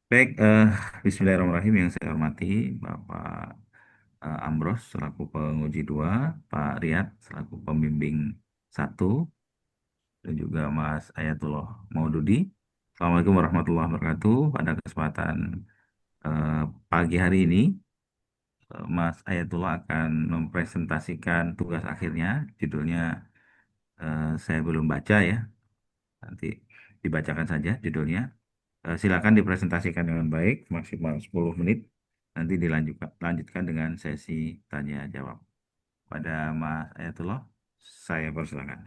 Baik, Bismillahirrahmanirrahim yang saya hormati Bapak Ambros selaku penguji 2, Pak Riyad selaku pembimbing 1, dan juga Mas Ayatullah Maududi. Assalamualaikum warahmatullahi wabarakatuh. Pada kesempatan eh, pagi hari ini, Mas Ayatullah akan mempresentasikan tugas akhirnya. Judulnya saya belum baca ya, nanti dibacakan saja judulnya. Silakan dipresentasikan dengan baik, maksimal 10 menit. Nanti lanjutkan dengan sesi tanya jawab. Pada Mas Ayatullah, saya persilakan.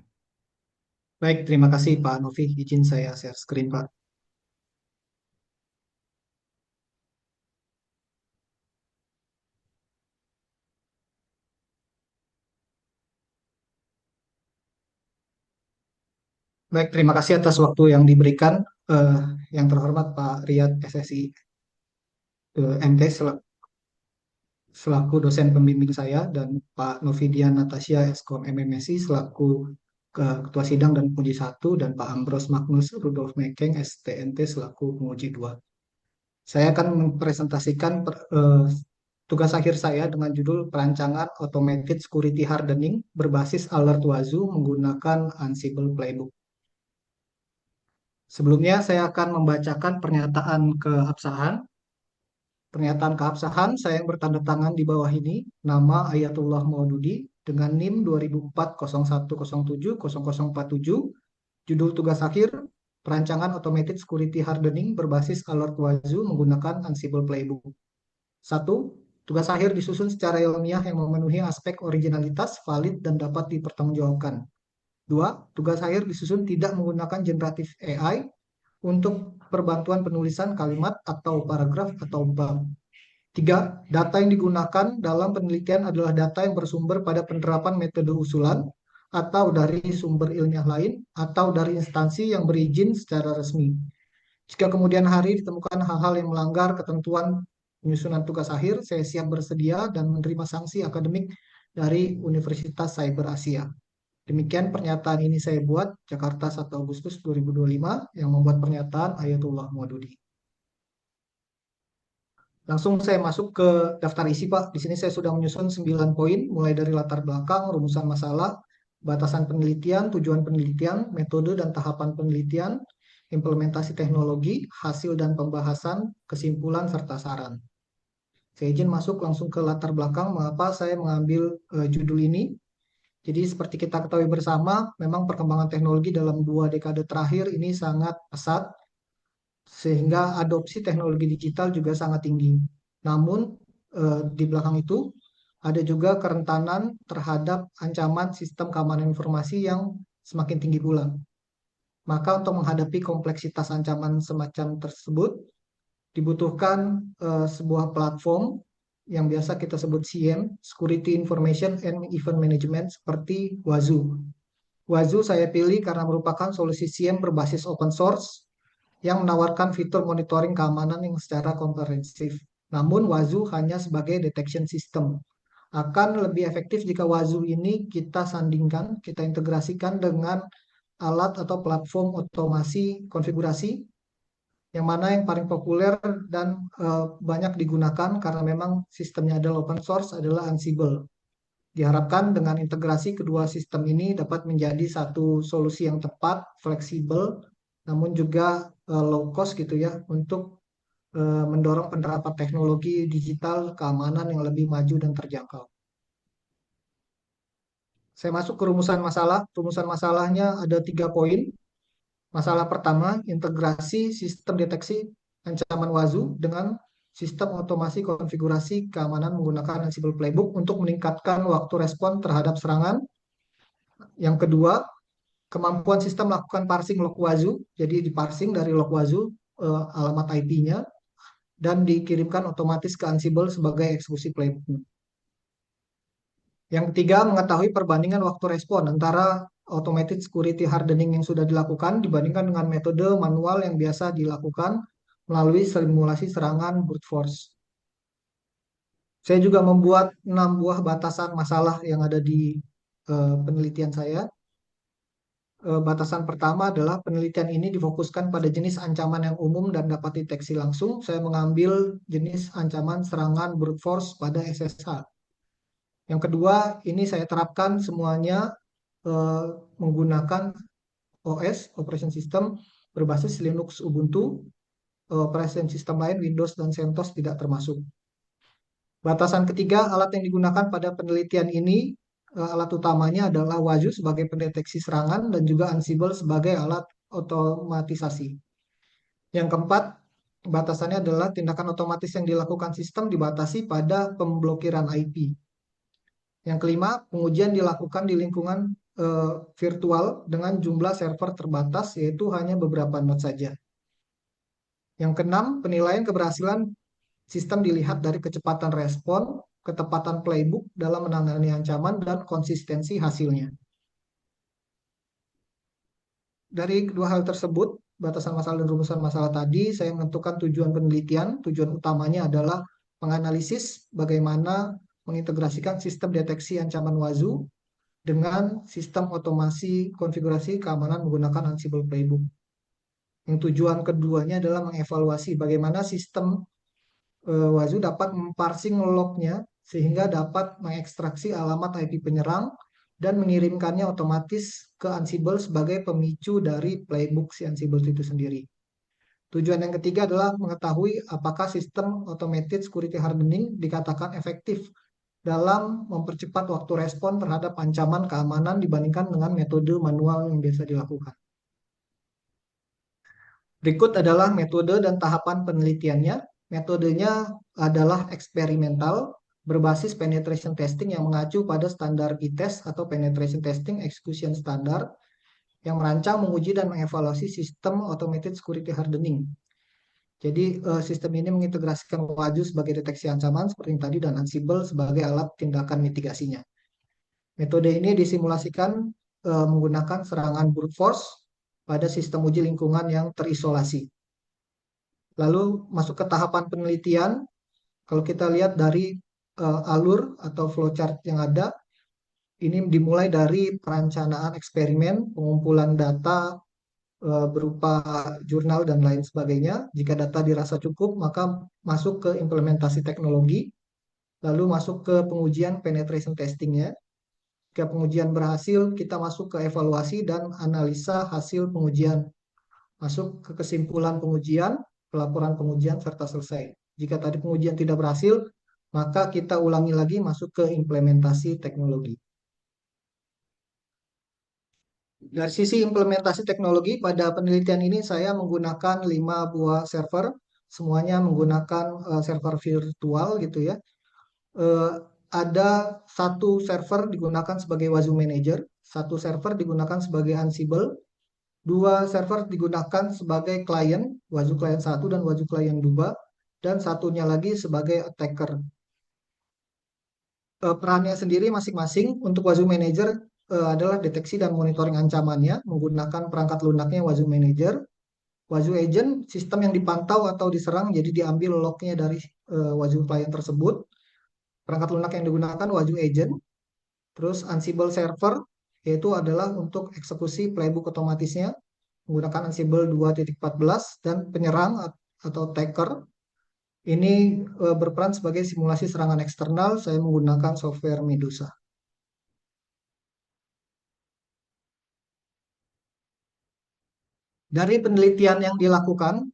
Baik, terima kasih Pak Novi. Izin saya share screen, Pak. Baik, terima kasih atas waktu yang diberikan. eh, yang terhormat Pak Riyad SSI MT selaku dosen pembimbing saya dan Pak Novidian Natasha Eskom MMSI selaku Ketua Sidang dan Penguji 1 dan Pak Ambros Magnus Rudolf Mekeng STNT selaku Penguji 2. Saya akan mempresentasikan tugas akhir saya dengan judul Perancangan Automated Security Hardening berbasis Alert Wazoo menggunakan Ansible Playbook. Sebelumnya saya akan membacakan pernyataan keabsahan. Pernyataan keabsahan saya yang bertanda tangan di bawah ini, nama Ayatullah Maududi dengan NIM 200401070047, judul tugas akhir, perancangan automated security hardening berbasis alert wazoo menggunakan Ansible Playbook. Satu, tugas akhir disusun secara ilmiah yang memenuhi aspek originalitas, valid, dan dapat dipertanggungjawabkan. Dua, tugas akhir disusun tidak menggunakan generatif AI untuk perbantuan penulisan kalimat atau paragraf atau bab. Tiga, data yang digunakan dalam penelitian adalah data yang bersumber pada penerapan metode usulan atau dari sumber ilmiah lain atau dari instansi yang berizin secara resmi. Jika kemudian hari ditemukan hal-hal yang melanggar ketentuan penyusunan tugas akhir, saya siap bersedia dan menerima sanksi akademik dari Universitas Cyber Asia. Demikian pernyataan ini saya buat Jakarta 1 Agustus 2025 yang membuat pernyataan Ayatullah Maududi. Langsung saya masuk ke daftar isi, Pak. Di sini saya sudah menyusun 9 poin, mulai dari latar belakang, rumusan masalah, batasan penelitian, tujuan penelitian, metode dan tahapan penelitian, implementasi teknologi, hasil dan pembahasan, kesimpulan, serta saran. Saya izin masuk langsung ke latar belakang, mengapa saya mengambil judul ini. Jadi seperti kita ketahui bersama, memang perkembangan teknologi dalam 2 dekade terakhir ini sangat pesat, sehingga adopsi teknologi digital juga sangat tinggi. Namun di belakang itu ada juga kerentanan terhadap ancaman sistem keamanan informasi yang semakin tinggi pula. Maka untuk menghadapi kompleksitas ancaman semacam tersebut dibutuhkan sebuah platform yang biasa kita sebut SIEM, Security Information and Event Management seperti Wazoo. Wazoo saya pilih karena merupakan solusi SIEM berbasis open source yang menawarkan fitur monitoring keamanan yang secara komprehensif. Namun Wazoo hanya sebagai detection system. Akan lebih efektif jika Wazoo ini kita sandingkan, kita integrasikan dengan alat atau platform otomasi konfigurasi yang mana yang paling populer dan banyak digunakan karena memang sistemnya adalah open source adalah Ansible. Diharapkan dengan integrasi kedua sistem ini dapat menjadi satu solusi yang tepat, fleksibel, namun juga low cost gitu ya untuk mendorong penerapan teknologi digital keamanan yang lebih maju dan terjangkau. Saya masuk ke rumusan masalah. Rumusan masalahnya ada 3 poin. Masalah pertama, integrasi sistem deteksi ancaman Wazoo dengan sistem otomasi konfigurasi keamanan menggunakan Ansible Playbook untuk meningkatkan waktu respon terhadap serangan. Yang kedua, kemampuan sistem melakukan parsing log Wazoo, jadi diparsing dari log Wazoo alamat IP-nya dan dikirimkan otomatis ke Ansible sebagai eksekusi playbook. Yang ketiga, mengetahui perbandingan waktu respon antara automated security hardening yang sudah dilakukan dibandingkan dengan metode manual yang biasa dilakukan melalui simulasi serangan brute force. Saya juga membuat 6 buah batasan masalah yang ada di penelitian saya. Batasan pertama adalah penelitian ini difokuskan pada jenis ancaman yang umum dan dapat deteksi langsung. Saya mengambil jenis ancaman serangan brute force pada SSH. Yang kedua, ini saya terapkan semuanya eh, menggunakan OS, Operation System, berbasis Linux Ubuntu. Operation System lain, Windows dan CentOS tidak termasuk. Batasan ketiga, alat yang digunakan pada penelitian ini, alat utamanya adalah Wazoo sebagai pendeteksi serangan dan juga Ansible sebagai alat otomatisasi. Yang keempat, batasannya adalah tindakan otomatis yang dilakukan sistem dibatasi pada pemblokiran IP. Yang kelima, pengujian dilakukan di lingkungan virtual dengan jumlah server terbatas, yaitu hanya beberapa node saja. Yang keenam, penilaian keberhasilan sistem dilihat dari kecepatan respon, ketepatan playbook dalam menangani ancaman, dan konsistensi hasilnya. Dari kedua hal tersebut, batasan masalah dan rumusan masalah tadi, saya menentukan tujuan penelitian. Tujuan utamanya adalah menganalisis bagaimana mengintegrasikan sistem deteksi ancaman Wazoo dengan sistem otomasi konfigurasi keamanan menggunakan Ansible Playbook. Yang tujuan keduanya adalah mengevaluasi bagaimana sistem Wazoo dapat memparsing lognya sehingga dapat mengekstraksi alamat IP penyerang dan mengirimkannya otomatis ke Ansible sebagai pemicu dari playbook si Ansible itu sendiri. Tujuan yang ketiga adalah mengetahui apakah sistem automated security hardening dikatakan efektif dalam mempercepat waktu respon terhadap ancaman keamanan dibandingkan dengan metode manual yang biasa dilakukan. Berikut adalah metode dan tahapan penelitiannya. Metodenya adalah eksperimental, berbasis penetration testing yang mengacu pada standar ITES atau penetration testing execution standard yang merancang, menguji, dan mengevaluasi sistem automated security hardening. Jadi sistem ini mengintegrasikan Wazoo sebagai deteksi ancaman seperti yang tadi dan Ansible sebagai alat tindakan mitigasinya. Metode ini disimulasikan menggunakan serangan brute force pada sistem uji lingkungan yang terisolasi. Lalu masuk ke tahapan penelitian. Kalau kita lihat dari alur atau flowchart yang ada, ini dimulai dari perencanaan eksperimen, pengumpulan data berupa jurnal dan lain sebagainya. Jika data dirasa cukup, maka masuk ke implementasi teknologi, lalu masuk ke pengujian penetration testingnya. Jika pengujian berhasil, kita masuk ke evaluasi dan analisa hasil pengujian. Masuk ke kesimpulan pengujian, pelaporan pengujian, serta selesai. Jika tadi pengujian tidak berhasil, maka kita ulangi lagi masuk ke implementasi teknologi. Dari sisi implementasi teknologi, pada penelitian ini saya menggunakan 5 buah server, semuanya menggunakan server virtual gitu ya. Ada satu server digunakan sebagai Wazoo Manager, satu server digunakan sebagai Ansible, dua server digunakan sebagai klien, Wazoo Client 1 dan Wazoo Client 2, dan satunya lagi sebagai attacker. Perannya sendiri masing-masing untuk Wazoo Manager adalah deteksi dan monitoring ancamannya menggunakan perangkat lunaknya Wazoo Manager. Wazoo Agent, sistem yang dipantau atau diserang, jadi diambil lognya dari Wazoo Client tersebut. Perangkat lunak yang digunakan Wazoo Agent. Terus Ansible Server, yaitu adalah untuk eksekusi playbook otomatisnya menggunakan Ansible 2.14 dan penyerang atau attacker ini berperan sebagai simulasi serangan eksternal. Saya menggunakan software Medusa. Dari penelitian yang dilakukan,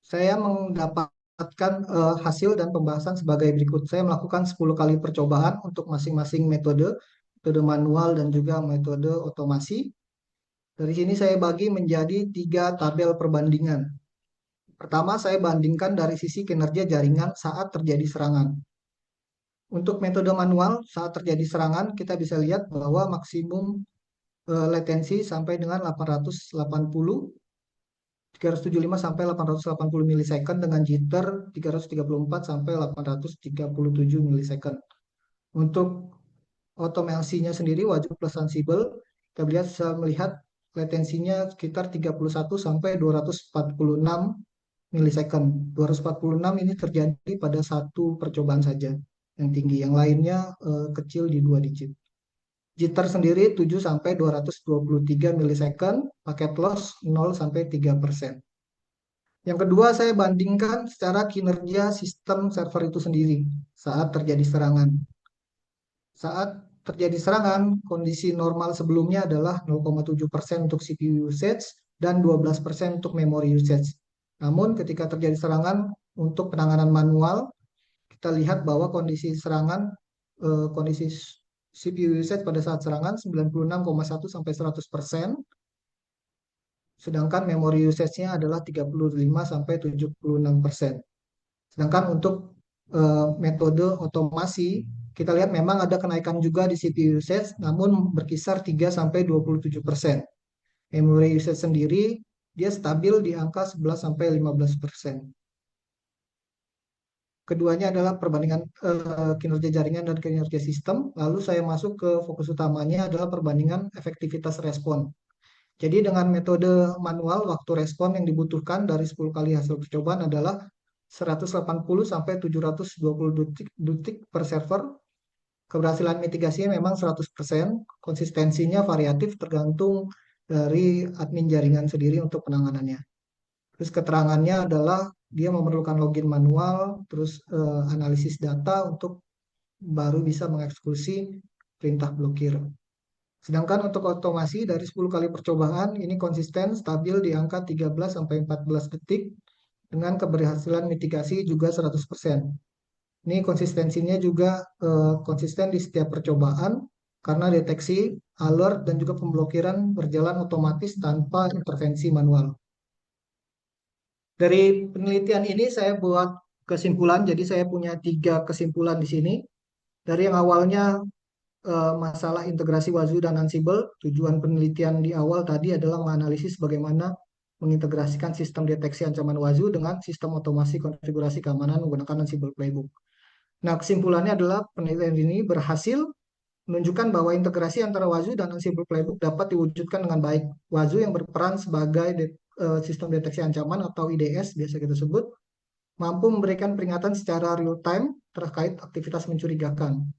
saya mendapatkan hasil dan pembahasan sebagai berikut. Saya melakukan 10 kali percobaan untuk masing-masing metode, metode manual dan juga metode otomasi. Dari sini saya bagi menjadi 3 tabel perbandingan. Pertama, saya bandingkan dari sisi kinerja jaringan saat terjadi serangan. Untuk metode manual, saat terjadi serangan, kita bisa lihat bahwa maksimum latensi sampai dengan 880, 375 sampai 880 milisecond dengan jitter 334 sampai 837 milisecond. Untuk automation-nya sendiri, Wazoo plus Ansible, kita bisa melihat latensinya sekitar 31 sampai 246 milisecond. 246 ini terjadi pada satu percobaan saja yang tinggi, yang lainnya kecil di 2 digit. jitter sendiri 7 sampai 223 milisecond, paket loss 0 sampai 3%. Yang kedua, saya bandingkan secara kinerja sistem server itu sendiri saat terjadi serangan. Saat terjadi serangan, kondisi normal sebelumnya adalah 0,7% untuk CPU usage dan 12% untuk memory usage. Namun ketika terjadi serangan untuk penanganan manual, kita lihat bahwa kondisi serangan, kondisi CPU usage pada saat serangan 96,1 sampai 100%, sedangkan memory usage-nya adalah 35 sampai 76%. Sedangkan untuk metode otomasi, kita lihat memang ada kenaikan juga di CPU usage, namun berkisar 3 sampai 27%. Memory usage sendiri, dia stabil di angka 11 sampai 15%. Keduanya adalah perbandingan kinerja jaringan dan kinerja sistem. Lalu saya masuk ke fokus utamanya adalah perbandingan efektivitas respon. Jadi dengan metode manual, waktu respon yang dibutuhkan dari 10 kali hasil percobaan adalah 180 sampai 720 detik per server. Keberhasilan mitigasinya memang 100%, konsistensinya variatif tergantung dari admin jaringan sendiri untuk penanganannya. Terus keterangannya adalah dia memerlukan login manual, terus analisis data untuk baru bisa mengeksekusi perintah blokir. Sedangkan untuk otomasi dari 10 kali percobaan ini konsisten stabil di angka 13 sampai 14 detik dengan keberhasilan mitigasi juga 100%. Ini konsistensinya juga konsisten di setiap percobaan karena deteksi, alert, dan juga pemblokiran berjalan otomatis tanpa intervensi manual. Dari penelitian ini saya buat kesimpulan, jadi saya punya 3 kesimpulan di sini. Dari yang awalnya masalah integrasi Wazoo dan Ansible, tujuan penelitian di awal tadi adalah menganalisis bagaimana mengintegrasikan sistem deteksi ancaman Wazoo dengan sistem otomasi konfigurasi keamanan menggunakan Ansible Playbook. Nah, kesimpulannya adalah penelitian ini berhasil menunjukkan bahwa integrasi antara Wazoo dan Ansible Playbook dapat diwujudkan dengan baik. Wazoo yang berperan sebagai sistem deteksi ancaman atau IDS, biasa kita sebut, mampu memberikan peringatan secara real-time terkait aktivitas mencurigakan.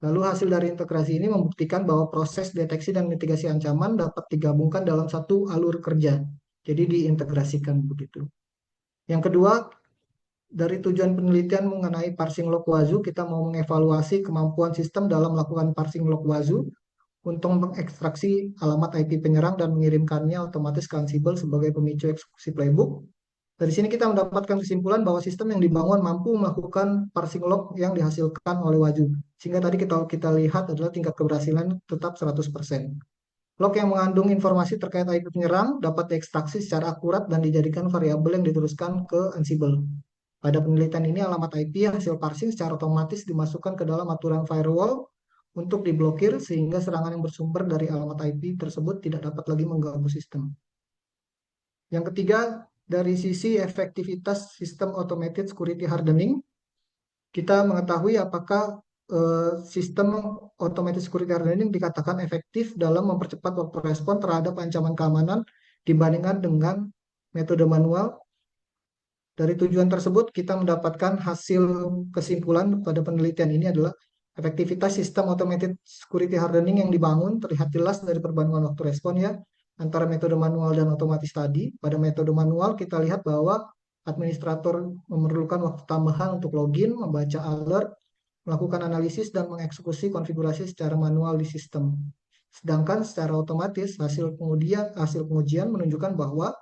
Lalu hasil dari integrasi ini membuktikan bahwa proses deteksi dan mitigasi ancaman dapat digabungkan dalam satu alur kerja. Jadi diintegrasikan begitu. Yang kedua, dari tujuan penelitian mengenai parsing log Wazoo, kita mau mengevaluasi kemampuan sistem dalam melakukan parsing log Wazoo untuk mengekstraksi alamat IP penyerang dan mengirimkannya otomatis ke Ansible sebagai pemicu eksekusi playbook. Dari sini kita mendapatkan kesimpulan bahwa sistem yang dibangun mampu melakukan parsing log yang dihasilkan oleh Wazoo. Sehingga tadi kita lihat adalah tingkat keberhasilan tetap 100%. Log yang mengandung informasi terkait IP penyerang dapat diekstraksi secara akurat dan dijadikan variabel yang diteruskan ke Ansible. Pada penelitian ini alamat IP hasil parsing secara otomatis dimasukkan ke dalam aturan firewall untuk diblokir sehingga serangan yang bersumber dari alamat IP tersebut tidak dapat lagi mengganggu sistem. Yang ketiga, dari sisi efektivitas sistem automated security hardening, kita mengetahui apakah sistem automated security hardening dikatakan efektif dalam mempercepat waktu respon terhadap ancaman keamanan dibandingkan dengan metode manual. Dari tujuan tersebut, kita mendapatkan hasil kesimpulan pada penelitian ini adalah efektivitas sistem automated security hardening yang dibangun terlihat jelas dari perbandingan waktu respon ya antara metode manual dan otomatis tadi. Pada metode manual kita lihat bahwa administrator memerlukan waktu tambahan untuk login, membaca alert, melakukan analisis dan mengeksekusi konfigurasi secara manual di sistem. Sedangkan secara otomatis hasil pengujian menunjukkan bahwa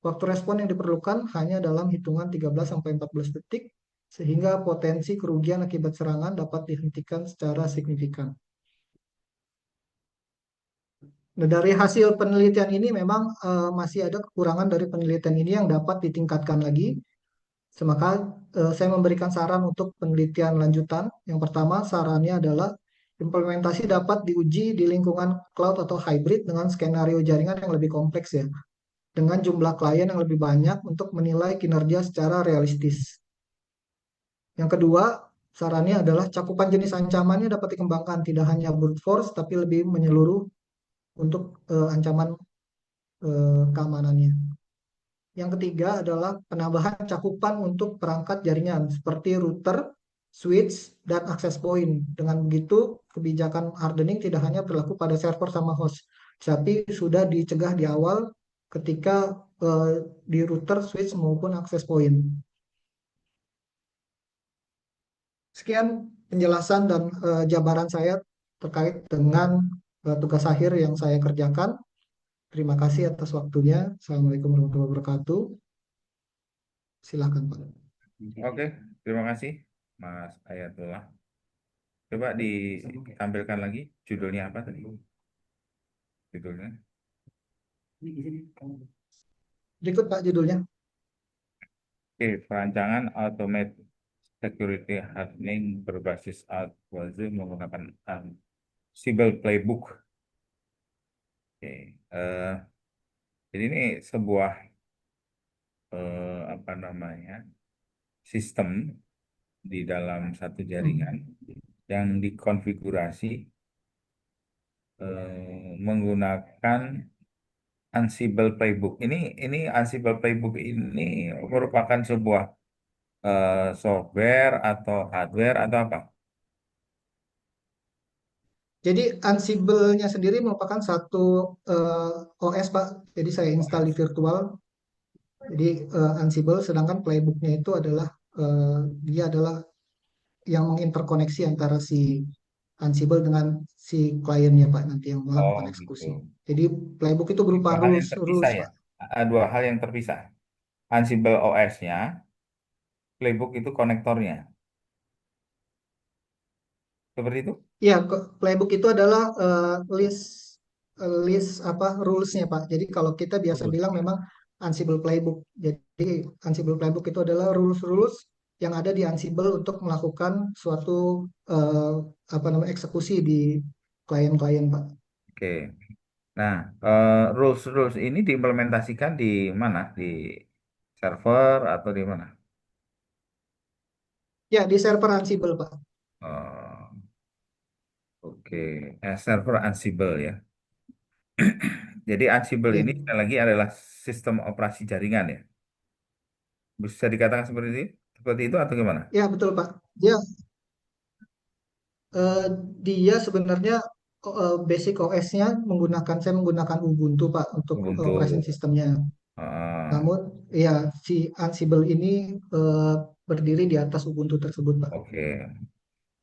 waktu respon yang diperlukan hanya dalam hitungan 13-14 detik, sehingga potensi kerugian akibat serangan dapat dihentikan secara signifikan. Nah, dari hasil penelitian ini memang masih ada kekurangan dari penelitian ini yang dapat ditingkatkan lagi. Maka saya memberikan saran untuk penelitian lanjutan. Yang pertama, sarannya adalah implementasi dapat diuji di lingkungan cloud atau hybrid dengan skenario jaringan yang lebih kompleks ya, dengan jumlah klien yang lebih banyak untuk menilai kinerja secara realistis. Yang kedua, sarannya adalah cakupan jenis ancamannya dapat dikembangkan tidak hanya brute force tapi lebih menyeluruh untuk ancaman keamanannya. Yang ketiga adalah penambahan cakupan untuk perangkat jaringan seperti router switch, dan access point. Dengan begitu, kebijakan hardening tidak hanya berlaku pada server sama host, tapi sudah dicegah di awal ketika di router, switch maupun access point. Sekian penjelasan dan jabaran saya terkait dengan tugas akhir yang saya kerjakan. Terima kasih atas waktunya. Assalamualaikum warahmatullahi wabarakatuh. Silakan, Pak. Oke, terima kasih Mas Ayatullah. Coba ditampilkan lagi judulnya apa tadi? Judulnya. Berikut, Pak, judulnya. Oke, perancangan Automated Security Hardening berbasis Alt-Wazoo menggunakan Ansible Playbook. Oke, jadi ini sebuah apa namanya sistem di dalam satu jaringan yang dikonfigurasi menggunakan Ansible Playbook. Ini Ansible Playbook ini merupakan sebuah software atau hardware atau apa? Jadi Ansible-nya sendiri merupakan satu OS, Pak. Jadi saya install di virtual. Jadi Ansible, sedangkan playbook-nya itu adalah dia adalah yang menginterkoneksi antara si Ansible dengan si kliennya, Pak, nanti yang Oh melakukan gitu. eksekusi. Jadi playbook itu Ini berupa dua hal yang rules, terpisah rules, ya. Pak. Dua hal yang terpisah. Ansible OS-nya, Playbook itu konektornya. Seperti itu? Iya, playbook itu adalah list list apa rulesnya, Pak. Jadi kalau kita biasa bilang Rules-nya. memang Ansible playbook. Jadi Ansible playbook itu adalah rules-rules yang ada di Ansible untuk melakukan suatu eh, apa namanya eksekusi di klien-klien, Pak. Oke. Nah, rules-rules ini diimplementasikan di mana? Di server atau di mana? Ya, di server Ansible, Pak. Oh, oke. Server Ansible ya. Jadi Ansible Ya, ini sekali lagi adalah sistem operasi jaringan ya. Bisa dikatakan seperti itu atau gimana? ya betul, Pak. Eh, dia sebenarnya basic OS-nya saya menggunakan Ubuntu, Pak, untuk Ubuntu. operation sistemnya. Ah, Namun ya si Ansible ini eh, berdiri di atas Ubuntu tersebut, Pak. oke.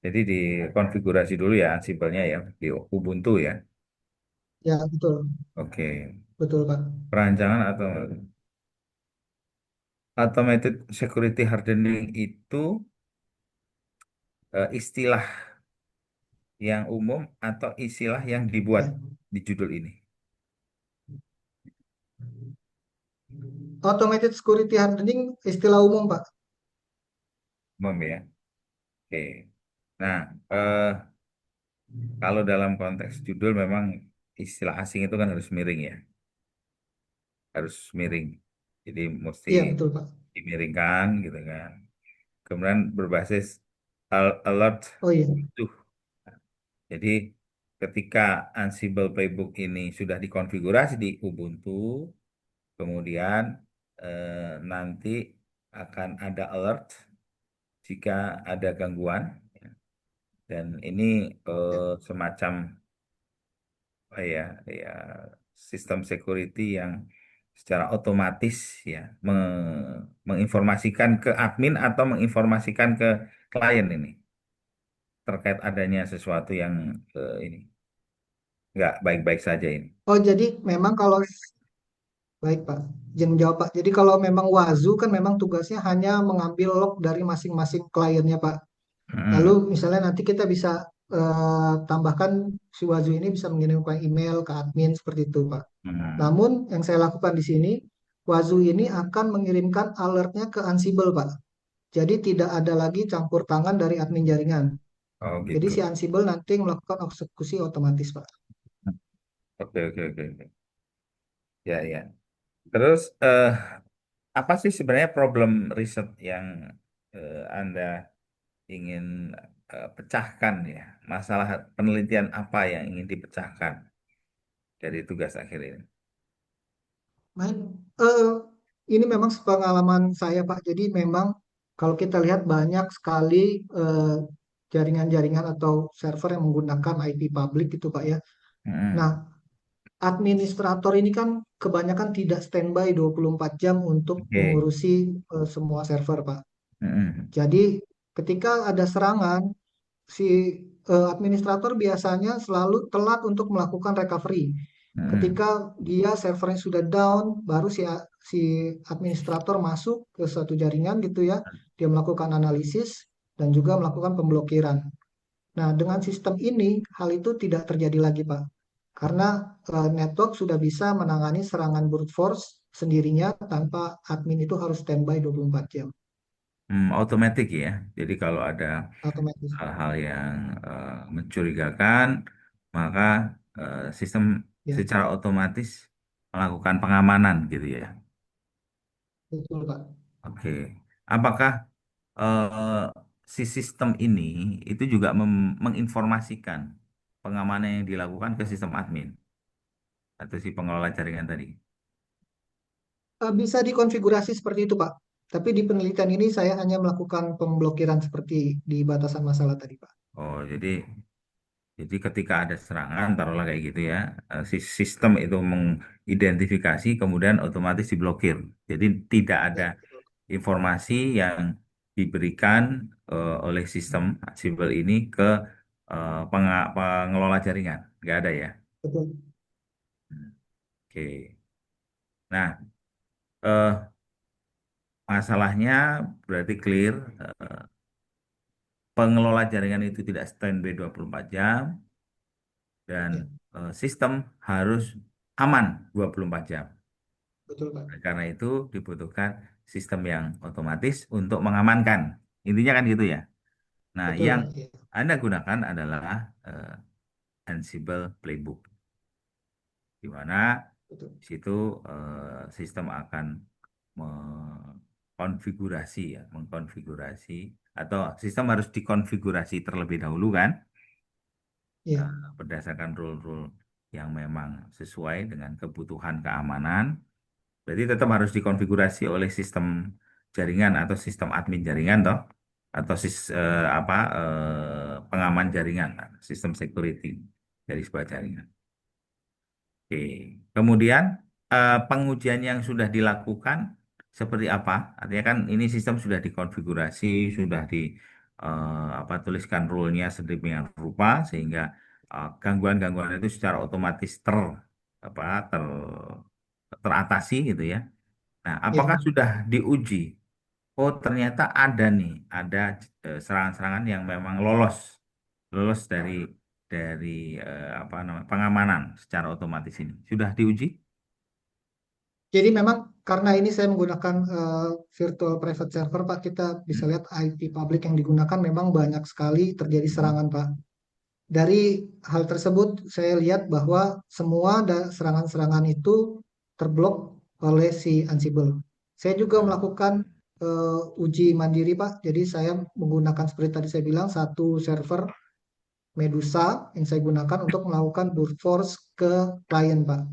Jadi dikonfigurasi dulu ya Ansible-nya ya di Ubuntu ya. Ya, betul. Oke. Betul, Pak. Perancangan atau automated security hardening itu istilah yang umum atau istilah yang dibuat Ya. di judul ini. Automated security hardening istilah umum, Pak. Umum ya. Oke. Nah, kalau dalam konteks judul memang istilah asing itu kan harus miring ya, harus miring. Jadi mesti Iya, betul, Pak. dimiringkan gitu kan. Kemudian berbasis alert Oh iya. butuh. Jadi ketika Ansible Playbook ini sudah dikonfigurasi di Ubuntu, kemudian nanti akan ada alert jika ada gangguan. Dan ini Ya. semacam apa ya, ya sistem security yang secara otomatis ya menginformasikan ke admin atau menginformasikan ke klien ini terkait adanya sesuatu yang ini nggak baik-baik saja ini. Oh, jadi memang kalau baik, Pak. Izin menjawab, Pak. Jadi kalau memang Wazu kan memang tugasnya hanya mengambil log dari masing-masing kliennya, Pak. Lalu Hmm, misalnya nanti kita bisa tambahkan si Wazu ini bisa mengirimkan email ke admin seperti itu, Pak. hmm. Namun yang saya lakukan di sini, Wazu ini akan mengirimkan alertnya ke Ansible, Pak. Jadi tidak ada lagi campur tangan dari admin jaringan. Oh Jadi gitu. si Ansible nanti melakukan eksekusi otomatis, Pak. Oke, oke, oke, oke. Ya, ya. Terus apa sih sebenarnya problem riset yang Anda ingin pecahkan ya? Masalah penelitian apa yang ingin dipecahkan dari tugas akhir ini? Baik, eh, ini memang pengalaman saya, Pak. Jadi memang kalau kita lihat banyak sekali jaringan-jaringan atau server yang menggunakan IP public gitu Pak ya. Nah, Mm-mm. administrator ini kan kebanyakan tidak standby 24 jam untuk Oke. mengurusi semua server Pak. Mm-mm. Jadi ketika ada serangan, si administrator biasanya selalu telat untuk melakukan recovery. Mm-mm. Ketika dia servernya sudah down, baru si administrator masuk ke suatu jaringan gitu ya. Dia melakukan analisis dan juga melakukan pemblokiran. Nah, dengan sistem ini hal itu tidak terjadi lagi, Pak. Karena network sudah bisa menangani serangan brute force sendirinya tanpa admin itu harus standby 24 jam Otomatis ya. Jadi kalau ada otomatis. hal-hal yang mencurigakan, maka sistem Ya, secara otomatis melakukan pengamanan gitu ya. betul, Pak. Oke. Apakah eh, si sistem ini itu juga menginformasikan pengamanan yang dilakukan ke sistem admin atau si pengelola jaringan tadi? Bisa dikonfigurasi seperti itu, Pak. Tapi di penelitian ini saya hanya melakukan pemblokiran seperti di batasan masalah tadi, Pak. Oh, jadi ketika ada serangan, taruhlah kayak gitu ya, si sistem itu mengidentifikasi, kemudian otomatis diblokir. Jadi tidak ada Ya, betul. informasi yang diberikan oleh sistem Ansible ini ke pengelola jaringan. Nggak ada ya. Betul. Hmm. Oke. Nah, eh, masalahnya berarti clear. Pengelola jaringan itu tidak standby 24 jam dan Ya, sistem harus aman 24 jam. betul, Pak. Karena itu dibutuhkan sistem yang otomatis untuk mengamankan. Intinya kan gitu ya. Nah, Betul, yang Pak. Ya, Anda gunakan adalah eh, Ansible Playbook, di mana betul. di situ sistem akan mengkonfigurasi ya, mengkonfigurasi atau sistem harus dikonfigurasi terlebih dahulu kan, Ya, berdasarkan rule-rule yang memang sesuai dengan kebutuhan keamanan. Berarti tetap harus dikonfigurasi oleh sistem jaringan atau sistem admin jaringan toh, atau pengaman jaringan, sistem security dari sebuah jaringan. Oke. Kemudian pengujian yang sudah dilakukan seperti apa? Artinya kan ini sistem sudah dikonfigurasi, sudah tuliskan rule-nya sedemikian rupa sehingga gangguan-gangguan itu secara otomatis apa ter, teratasi gitu ya. Nah, apakah ya. sudah diuji? Oh, ternyata ada nih, ada serangan-serangan yang memang lolos dari apa namanya pengamanan secara otomatis ini. Sudah diuji? Jadi memang karena ini saya menggunakan virtual private server, Pak, kita bisa Hmm. lihat IP public yang digunakan memang banyak sekali terjadi Hmm. serangan, Pak. Dari hal tersebut, saya lihat bahwa semua serangan-serangan itu terblok oleh si Ansible. Saya juga melakukan uji mandiri, Pak. Jadi saya menggunakan seperti tadi saya bilang satu server Medusa yang saya gunakan untuk melakukan brute force ke klien, Pak.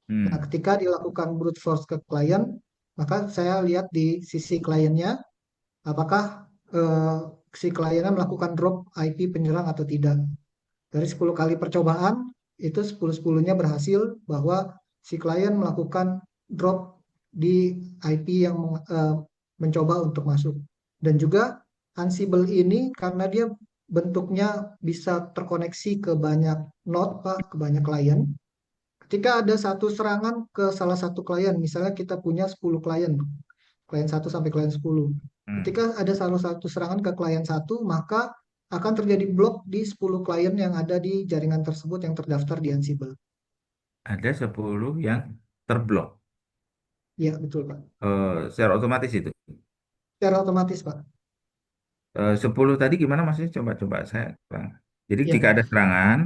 Nah, Hmm. ketika dilakukan brute force ke klien, maka saya lihat di sisi kliennya apakah eh, si kliennya melakukan drop IP penyerang atau tidak. Dari 10 kali percobaan, itu 10-10-nya berhasil bahwa si klien melakukan drop di IP yang mencoba untuk masuk. Dan juga Ansible ini karena dia bentuknya bisa terkoneksi ke banyak node, Pak, ke banyak klien. Ketika ada satu serangan ke salah satu klien, misalnya kita punya 10 klien, klien satu sampai klien 10. Hmm. Ketika ada salah satu serangan ke klien satu, maka akan terjadi blok di 10 klien yang ada di jaringan tersebut yang terdaftar di Ansible. Ada 10 yang terblok. Ya, betul, Pak. Secara otomatis itu. Secara otomatis, Pak. 10 tadi gimana maksudnya? Coba-coba saya kurang. Jadi jika Ya, ada serangan,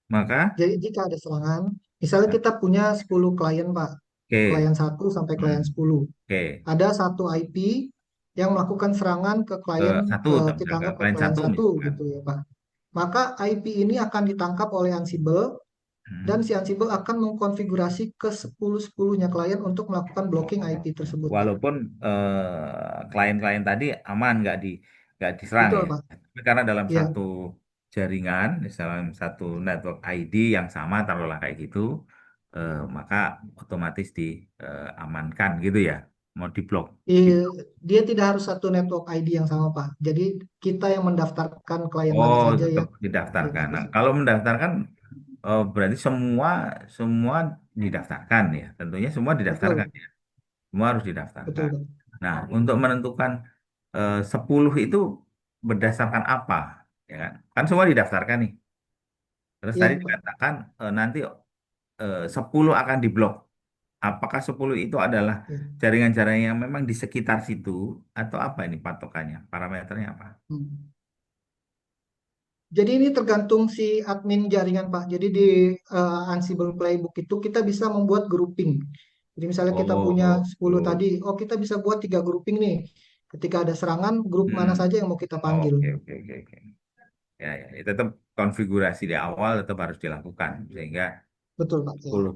maka jadi jika ada serangan, misalnya kita punya 10 klien, Pak. oke. Klien satu sampai klien Hmm. 10. Oke. Ada satu IP yang melakukan serangan ke Ke klien, satu, kita anggap ke klien klien satu satu misalkan. gitu ya, Pak. Maka IP ini akan ditangkap oleh Ansible dan Hmm. si Ansible akan mengkonfigurasi ke 10-10-nya klien untuk melakukan blocking IP tersebut, Pak. Walaupun klien-klien tadi aman, nggak diserang Betul, ya. Pak. Tapi karena dalam Iya, satu jaringan, dalam satu network ID yang sama, taruhlah kayak gitu, maka otomatis diamankan gitu ya. Mau diblok. dia tidak harus satu network ID yang sama, Pak. Jadi kita yang mendaftarkan klien mana Oh, saja tetap yang didaftarkan. itu Nah, sih. kalau mendaftarkan berarti semua semua didaftarkan ya. Tentunya semua didaftarkan Betul, ya. Semua harus didaftarkan. betul, Pak. Nah, untuk menentukan 10 itu berdasarkan apa? Ya kan? Kan semua didaftarkan nih. Terus tadi Iya, Pak. dikatakan nanti 10 akan diblok. Apakah 10 itu adalah Iya. jaringan-jaringan yang memang di sekitar situ atau apa ini patokannya? Parameternya apa? Hmm. Jadi ini tergantung si admin jaringan, Pak. Jadi di Ansible Playbook itu kita bisa membuat grouping. Jadi misalnya kita punya Oh, 10 grup. tadi, oh kita bisa buat 3 grouping nih. Ketika ada serangan, grup mana Hmm. saja yang mau kita panggil. Oke, oke, oke, oke. Ya, ya, ya, tetap konfigurasi di awal tetap harus dilakukan sehingga Betul, Pak. Ya. 10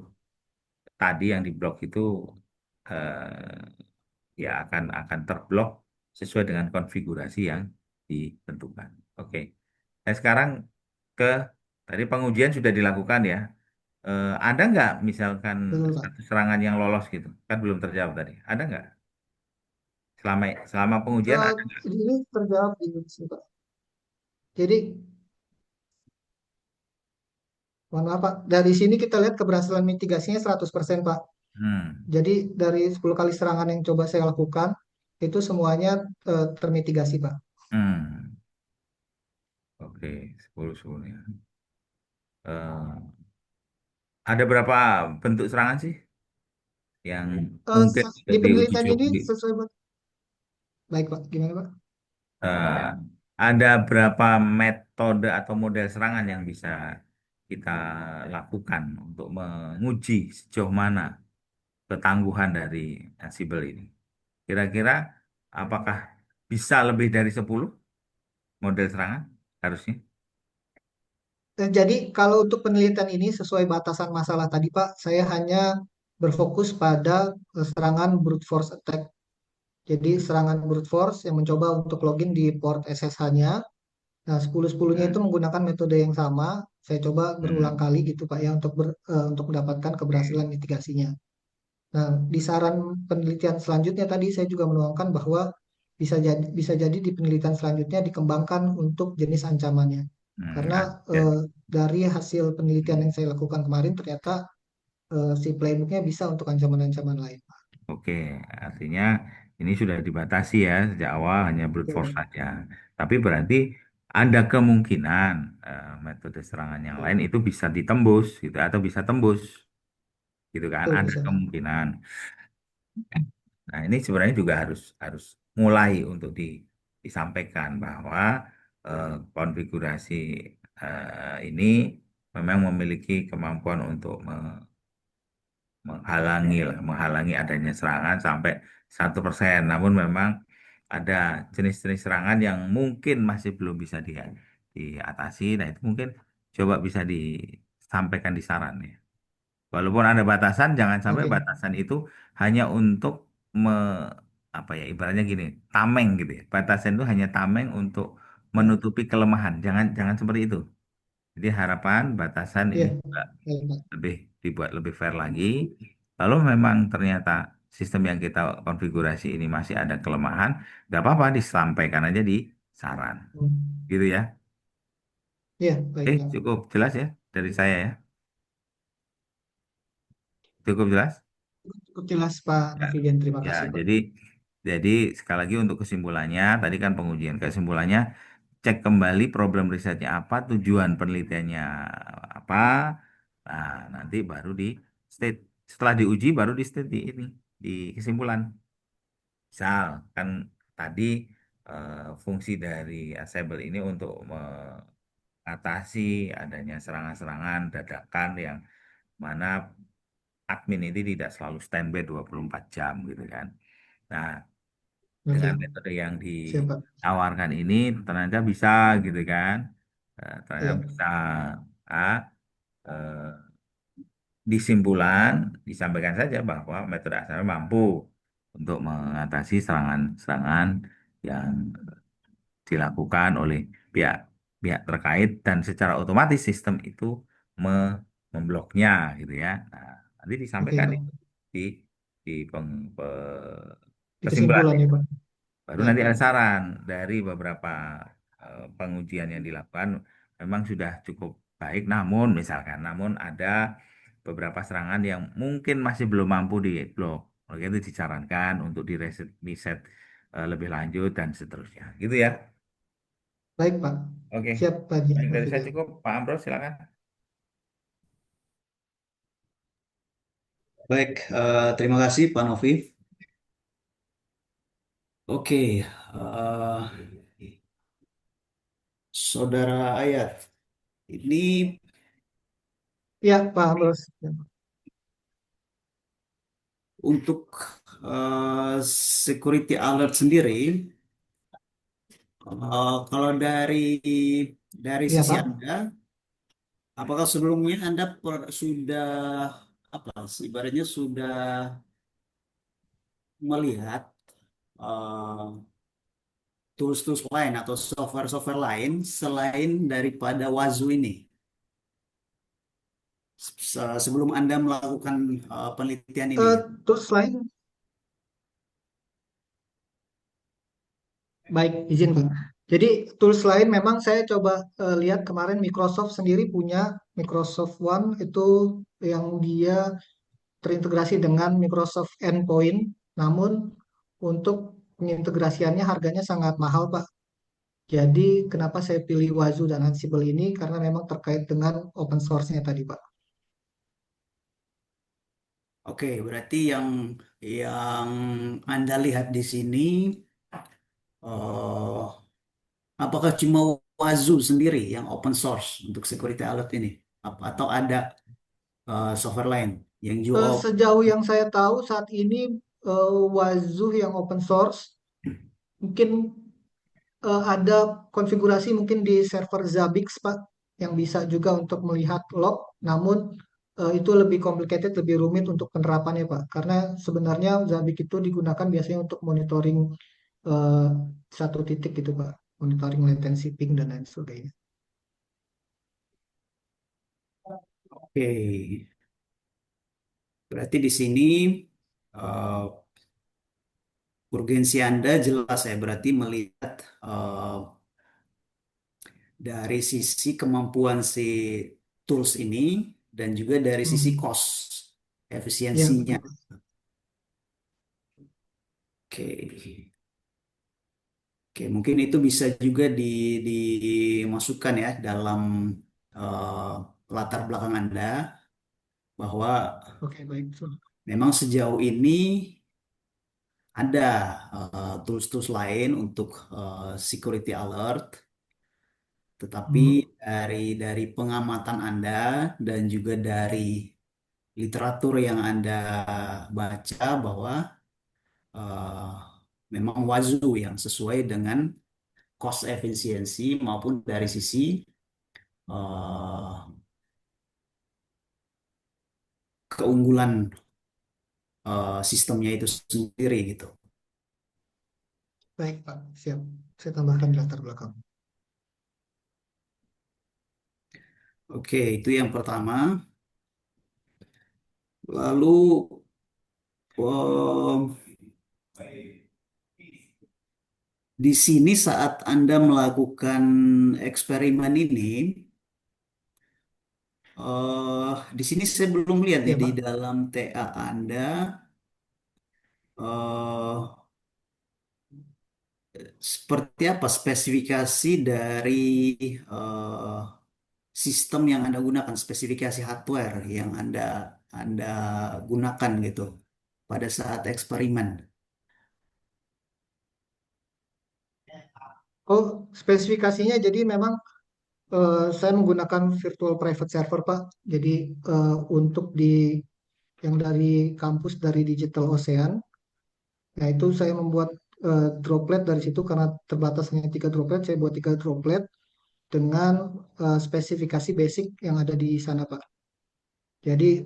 tadi yang diblok itu ya akan terblok sesuai dengan konfigurasi yang ditentukan. Oke. Nah, sekarang ke tadi pengujian sudah dilakukan ya. Ada nggak misalkan Betul, Pak. satu serangan yang lolos gitu? Kan belum terjawab tadi. Ada nggak? Selama selama pengujian Eh, ada nggak? ini terjawab di sini, Pak. Jadi, mohon maaf, Pak. Dari sini kita lihat keberhasilan mitigasinya 100%, Pak. Hmm. Jadi, dari 10 kali serangan yang coba saya lakukan, itu semuanya termitigasi, Pak. Hmm. Oke, 10 10 ya. Eh, ada berapa bentuk serangan sih yang mungkin Di diuji penelitian coba? ini sesuai, Pak. Baik, Pak. Gimana, Pak? eh, ada berapa metode atau model serangan yang bisa kita lakukan untuk menguji sejauh mana ketangguhan dari Ansible ini? Kira-kira apakah bisa lebih dari 10 model serangan harusnya? Jadi kalau untuk penelitian ini sesuai batasan masalah tadi Pak, saya hanya berfokus pada serangan brute force attack. Jadi serangan brute force yang mencoba untuk login di port SSH-nya. Nah, 10-10-nya itu Hmm. menggunakan metode yang sama. Saya coba berulang Hmm. kali gitu Pak ya untuk mendapatkan keberhasilan mitigasinya. Nah, di saran penelitian selanjutnya tadi saya juga menuangkan bahwa bisa jadi di penelitian selanjutnya dikembangkan untuk jenis ancamannya. Hmm. Karena Ya. dari hasil penelitian yang saya lakukan kemarin ternyata si playbooknya bisa untuk ancaman-ancaman lain. Oke, artinya ini sudah dibatasi ya sejak awal hanya brute force Betul, saja. Tapi berarti ada kemungkinan metode serangan yang lain itu bisa ditembus gitu atau bisa tembus gitu kan? betul Ada bisa. kemungkinan. Nah, ini sebenarnya juga harus harus mulai untuk disampaikan bahwa konfigurasi ini memang memiliki kemampuan untuk menghalangi adanya serangan sampai 1%. Namun memang ada jenis-jenis serangan yang mungkin masih belum bisa diatasi. Nah, itu mungkin coba bisa disampaikan di saran ya. Walaupun ada batasan, jangan sampai Oke, batasan itu hanya untuk me, apa ya ibaratnya gini, tameng gitu ya. Batasan itu hanya tameng untuk ya, menutupi kelemahan. Jangan jangan seperti itu. Jadi harapan batasan ini iya, juga baik, Pak. lebih dibuat lebih fair lagi. Lalu memang ternyata sistem yang kita konfigurasi ini masih ada kelemahan, nggak apa-apa disampaikan aja di saran, Hmm. gitu ya. Iya, baik, Pak. Cukup jelas ya dari saya ya. Cukup jelas. Cukup jelas Pak Ya, Navigien, terima ya. kasih Pak. Jadi sekali lagi untuk kesimpulannya, tadi kan pengujian kesimpulannya, cek kembali problem risetnya apa, tujuan penelitiannya apa. Nah, nanti baru di state. Setelah diuji baru di state di ini di kesimpulan. Misal kan tadi fungsi dari Assemble ini untuk mengatasi adanya serangan-serangan dadakan yang mana admin ini tidak selalu standby 24 jam gitu kan. Nah, dengan Oke, metode yang siap Pak. ditawarkan ini ternyata bisa gitu kan. Ternyata Iya, bisa. Ah, eh, di simpulan disampaikan saja bahwa metode ASR mampu untuk mengatasi serangan-serangan yang dilakukan oleh pihak pihak terkait dan secara otomatis sistem itu membloknya gitu ya. Nah, nanti Oke, disampaikan baik. di di Di kesimpulan. kesimpulan ya, Pak. Baru Baik, nanti Pak. ada saran dari beberapa pengujian yang dilakukan memang sudah cukup baik, namun ada beberapa serangan yang mungkin masih belum mampu diblok. Oleh itu disarankan untuk riset lebih lanjut dan seterusnya. Gitu ya. Baik, Pak. Oke. Siap, Pak Baik, Pak dari saya Fidel. cukup. Pak Amro, silakan. Baik, terima kasih Pak Novi. Oke, Saudara Ayat, ini Ya, Pak Amros. untuk security alert sendiri, kalau dari Ya, sisi Pak. Anda, apakah sebelumnya Anda sudah apa, ibaratnya sudah melihat eh, tools-tools lain atau software-software lain selain daripada Wazoo ini? Sebelum Anda melakukan penelitian ini. Terus lain, baik, izin, Pak. Jadi, tools lain memang saya coba lihat kemarin Microsoft sendiri punya Microsoft One itu yang dia terintegrasi dengan Microsoft Endpoint. Namun, untuk pengintegrasiannya harganya sangat mahal, Pak. Jadi, kenapa saya pilih Wazoo dan Ansible ini? Karena memang terkait dengan open source-nya tadi, Pak. Oke, berarti yang Anda lihat di sini, eh, apakah cuma Wazoo sendiri yang open source untuk security alert ini? Atau ada software lain yang juga Sejauh yang saya tahu saat ini Wazoo yang open source mungkin ada konfigurasi mungkin di server Zabbix Pak yang bisa juga untuk melihat log, namun itu lebih complicated, lebih rumit untuk penerapannya Pak. Karena sebenarnya Zabbix itu digunakan biasanya untuk monitoring eh, satu titik gitu Pak, monitoring latency ping dan lain sebagainya. oke. Berarti di sini eh, urgensi Anda jelas ya, berarti melihat dari sisi kemampuan si tools ini dan juga dari sisi Hmm. cost, Ya efisiensinya. betul Pak. Oke. Oke, mungkin itu bisa juga dimasukkan ya dalam eh, latar belakang Anda bahwa Oke baik. So, memang sejauh ini ada tools-tools lain untuk security alert, tetapi hmm. dari pengamatan Anda dan juga dari literatur yang Anda baca bahwa eh, memang Wazoo yang sesuai dengan cost efisiensi maupun dari sisi eh, keunggulan sistemnya itu sendiri gitu. Baik Pak, siap. Saya tambahkan di latar belakang. Oke, itu yang pertama. Lalu em, di sini saat Anda melakukan eksperimen ini, di sini saya belum lihat nih Ya di Pak. dalam TA Anda eh, seperti apa spesifikasi dari eh, sistem yang Anda gunakan, spesifikasi hardware yang Anda gunakan gitu pada saat eksperimen. Oh, spesifikasinya jadi memang saya menggunakan virtual private server, Pak. Jadi untuk di yang dari kampus dari Digital Ocean, nah itu saya membuat droplet dari situ karena terbatas hanya 3 droplet, saya buat 3 droplet dengan spesifikasi basic yang ada di sana, Pak. Jadi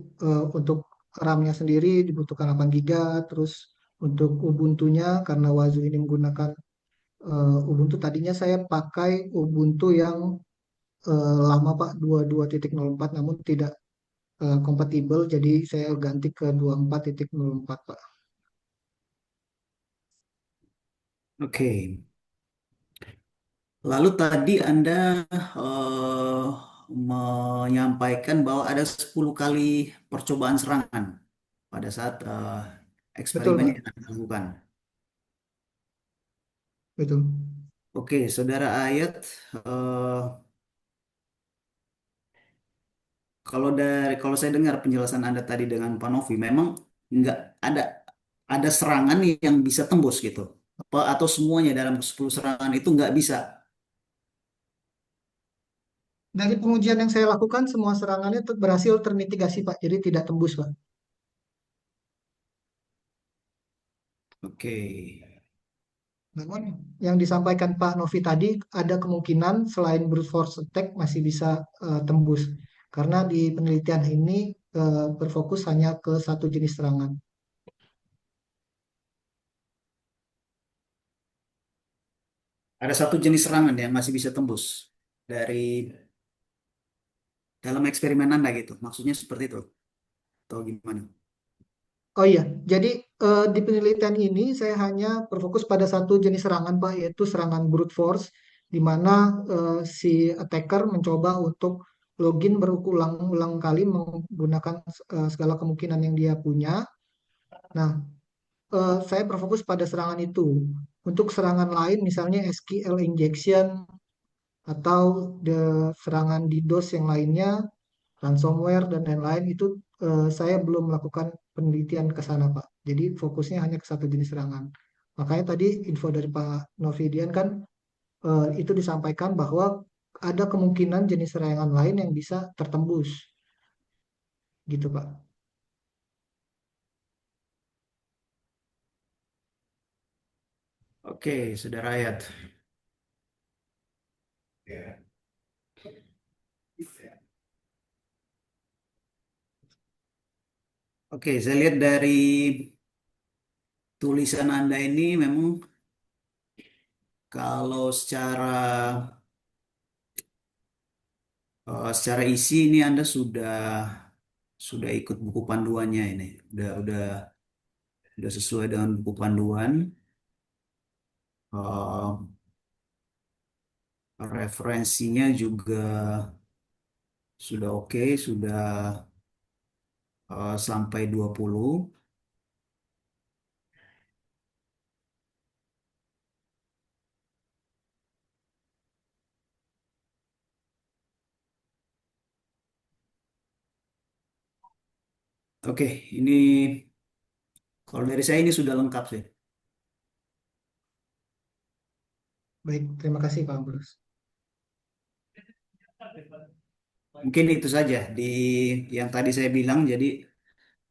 untuk RAM-nya sendiri dibutuhkan 8 GB, terus untuk Ubuntu-nya karena Wazoo ini menggunakan Ubuntu, tadinya saya pakai Ubuntu yang lama Pak, 22.04, namun tidak kompatibel, jadi saya ganti ke 24.04 Pak. Oke. Lalu tadi Anda menyampaikan bahwa ada 10 kali percobaan serangan pada saat Betul eksperimen Pak, yang Anda lakukan. betul. Oke, Saudara Ayat, eh, kalau saya dengar penjelasan Anda tadi dengan Pak Novi, memang nggak ada ada serangan yang bisa tembus gitu. Apa atau semuanya dalam 10 serangan itu nggak bisa. Dari pengujian yang saya lakukan, semua serangannya berhasil termitigasi Pak, jadi tidak tembus Pak. Oke. Namun yang disampaikan Pak Novi tadi, ada kemungkinan selain brute force attack masih bisa tembus. Karena di penelitian ini berfokus hanya ke satu jenis serangan. Ada satu jenis serangan yang masih bisa tembus dari dalam eksperimen Anda gitu. Maksudnya seperti itu atau gimana? Oh iya, jadi di penelitian ini saya hanya berfokus pada satu jenis serangan Pak, yaitu serangan brute force, di mana si attacker mencoba untuk login berulang-ulang kali menggunakan segala kemungkinan yang dia punya. Nah, saya berfokus pada serangan itu. Untuk serangan lain, misalnya SQL injection atau serangan DDoS yang lainnya, ransomware dan lain-lain itu saya belum melakukan penelitian ke sana, Pak. Jadi fokusnya hanya ke satu jenis serangan. Makanya tadi info dari Pak Novidian kan itu disampaikan bahwa ada kemungkinan jenis serangan lain yang bisa tertembus, gitu, Pak. Oke, Saudara Ayat. Oke, saya lihat dari tulisan Anda ini memang kalau secara isi ini Anda sudah ikut buku panduannya ini. Udah sesuai dengan buku panduan. Eh, Referensinya juga sudah oke, sudah sampai 20. Oke, ini kalau dari saya ini sudah lengkap sih. Baik, terima kasih Pak Ambrus. Mungkin itu saja di yang tadi saya bilang. Jadi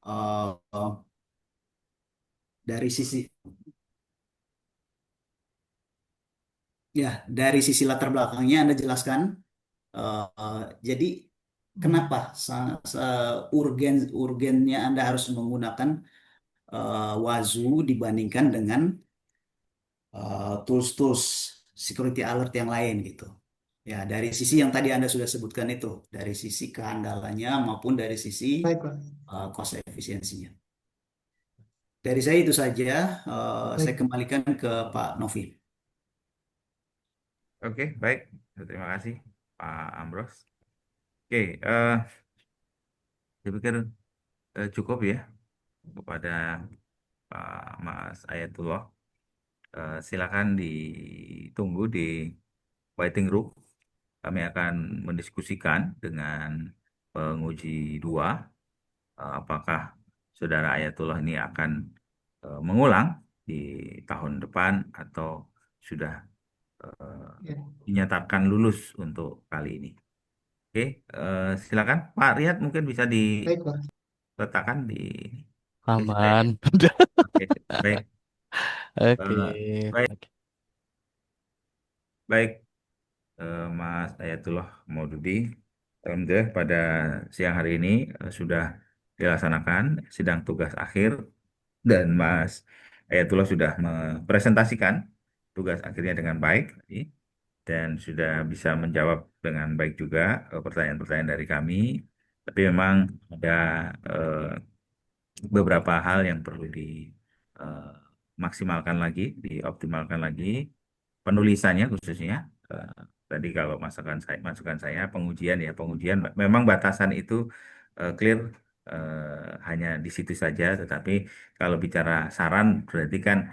eh, dari sisi ya dari sisi latar belakangnya Anda jelaskan. Jadi kenapa Hmm. urgennya Anda harus menggunakan Wazoo dibandingkan dengan tools-tools security alert yang lain gitu. Ya, dari sisi yang tadi Anda sudah sebutkan itu, dari sisi kehandalannya maupun dari sisi Baik, Pak. cost efisiensinya. Dari saya itu saja, saya Baik, kembalikan ke Pak Novi. Oke, baik. Terima kasih, Pak Ambros. Oke, saya pikir cukup ya kepada Pak Mas Ayatullah. Silakan ditunggu di waiting room. Kami akan mendiskusikan dengan penguji dua, apakah Saudara Ayatullah ini akan mengulang di tahun depan atau sudah eh, ya. dinyatakan lulus untuk kali ini. Oke, silakan Pak Riyad mungkin bisa Baik, Pak. diletakkan di sisi saya. Aman. Oke, baik. Oke. Eh, baik, Oke. baik, Mas Ayatullah Maududi. Alhamdulillah pada siang hari ini sudah dilaksanakan sidang tugas akhir dan Mas Ayatullah sudah mempresentasikan tugas akhirnya dengan baik dan sudah bisa menjawab dengan baik juga pertanyaan-pertanyaan dari kami. Tapi memang ada eh, beberapa hal yang perlu dimaksimalkan lagi, dioptimalkan lagi. Penulisannya khususnya. eh, Tadi kalau masukan saya pengujian ya pengujian memang batasan itu clear hanya di situ saja. Tetapi kalau bicara saran berarti kan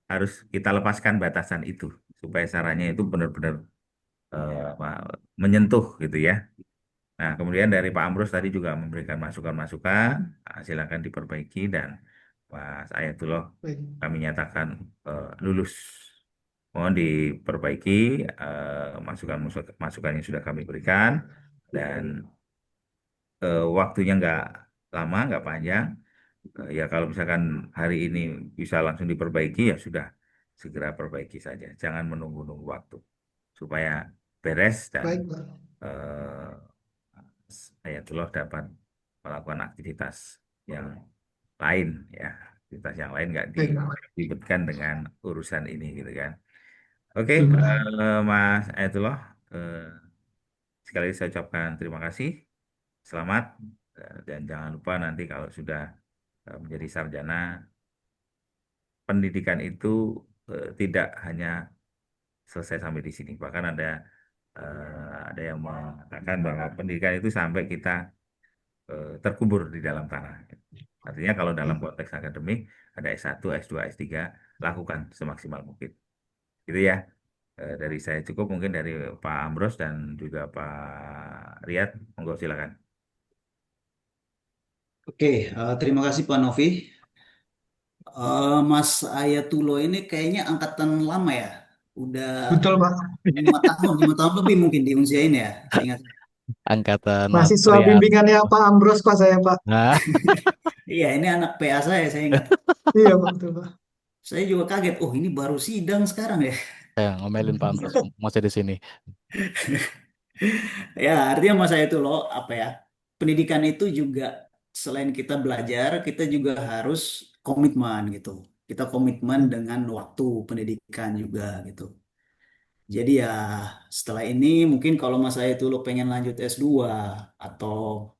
harus kita lepaskan batasan itu supaya sarannya itu benar-benar apa, menyentuh gitu ya. Nah, kemudian dari Pak Ambrus tadi juga memberikan masukan-masukan, silakan diperbaiki dan Mas Ayatullah Baik, kami nyatakan lulus. Mohon diperbaiki masukan yang sudah kami berikan dan waktunya nggak lama, nggak panjang. Ya kalau misalkan hari ini bisa langsung diperbaiki ya sudah segera perbaiki saja. Jangan menunggu-nunggu waktu supaya beres dan baik, Pak. eh, Ayatullah dapat melakukan aktivitas yang lain ya aktivitas yang lain nggak Baik, Pak. diribetkan dengan urusan ini gitu kan. Oke, Betul, Pak. Mas Ayatullah, eh, sekali lagi saya ucapkan terima kasih, selamat, dan jangan lupa nanti kalau sudah menjadi sarjana, pendidikan itu tidak hanya selesai sampai di sini, bahkan ada yang mengatakan bahwa pendidikan itu sampai kita terkubur di dalam tanah. Artinya kalau dalam konteks akademik ada S1, S2, S3, lakukan semaksimal mungkin. Gitu ya. Dari saya cukup mungkin dari Pak Amros dan juga Pak Riyad. Monggo silakan. Oke, terima kasih Pak Novi. Mas Ayatullah ini kayaknya angkatan lama ya. Udah Betul, Pak. 5 tahun lebih mungkin di Unsia ini ya. Saya ingat. Angkatan Mas Mahasiswa Riyad. bimbingannya Pak Ambros, Pak, saya, Pak. Nah, Iya, ini anak PA saya ingat. Iya, Pak, betul, Pak. Saya juga kaget. Oh, ini baru sidang sekarang ya. saya ngomelin Pak Amros masih di sini. Ya, artinya Mas Ayatullah apa ya? Pendidikan itu juga selain kita belajar, kita juga harus komitmen gitu. Kita komitmen dengan waktu pendidikan juga gitu. Jadi ya setelah ini mungkin kalau Mas Ayatullah pengen lanjut S2 atau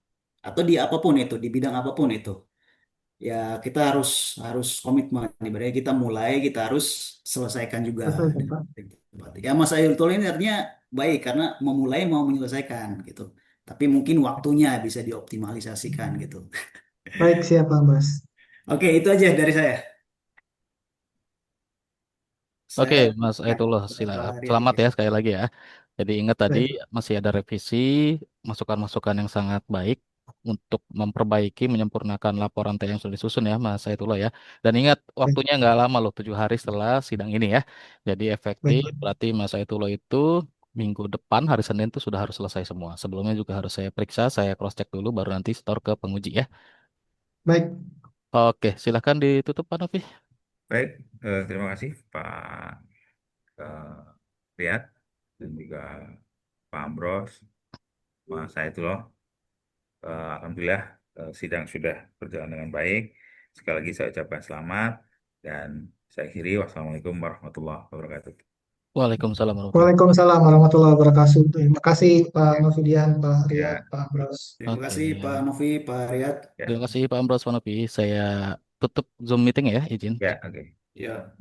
di apapun itu, di bidang apapun itu, ya kita harus harus komitmen. Ibaratnya kita mulai, kita harus selesaikan juga. Betul, Pak. Ya Mas Ayatullah ini artinya baik karena memulai mau menyelesaikan gitu. Tapi mungkin waktunya bisa dioptimalisasikan gitu. Baik, siap, Pak Ambros. Oke, itu aja dari saya. Oke, Saya Mas ya, Aitullah, Pak Riyad selamat mungkin. ya sekali lagi ya. Jadi ingat tadi Baik, masih ada revisi, masukan-masukan yang sangat baik untuk memperbaiki, menyempurnakan laporan T yang sudah disusun ya, Mas Aitullah ya. Dan ingat baik, waktunya nggak lama loh, 7 hari setelah sidang ini ya. Jadi baik, efektif, Pak. berarti Mas Aitullah itu minggu depan hari Senin itu sudah harus selesai semua. Sebelumnya juga harus saya periksa, saya cross check dulu, baru nanti store ke penguji ya. Baik, Oke, silahkan ditutup Pak Novi. Baik, terima kasih Pak eh, Riyad dan juga Pak Amros, Mas Saidullah. Alhamdulillah sidang sudah berjalan dengan baik. Sekali lagi saya ucapkan selamat dan saya akhiri. Wassalamualaikum warahmatullahi wabarakatuh. Waalaikumsalam warahmatullahi wabarakatuh. Waalaikumsalam warahmatullahi wabarakatuh. Terima kasih Pak Novidian, Pak Riyad, Ya, Pak Ambros. Terima Oke. kasih Pak Novi, Pak Riyad. ya, Terima kasih Pak Ambrose Manopi. Saya tutup Zoom meeting ya, izin. ya, oke. Ya.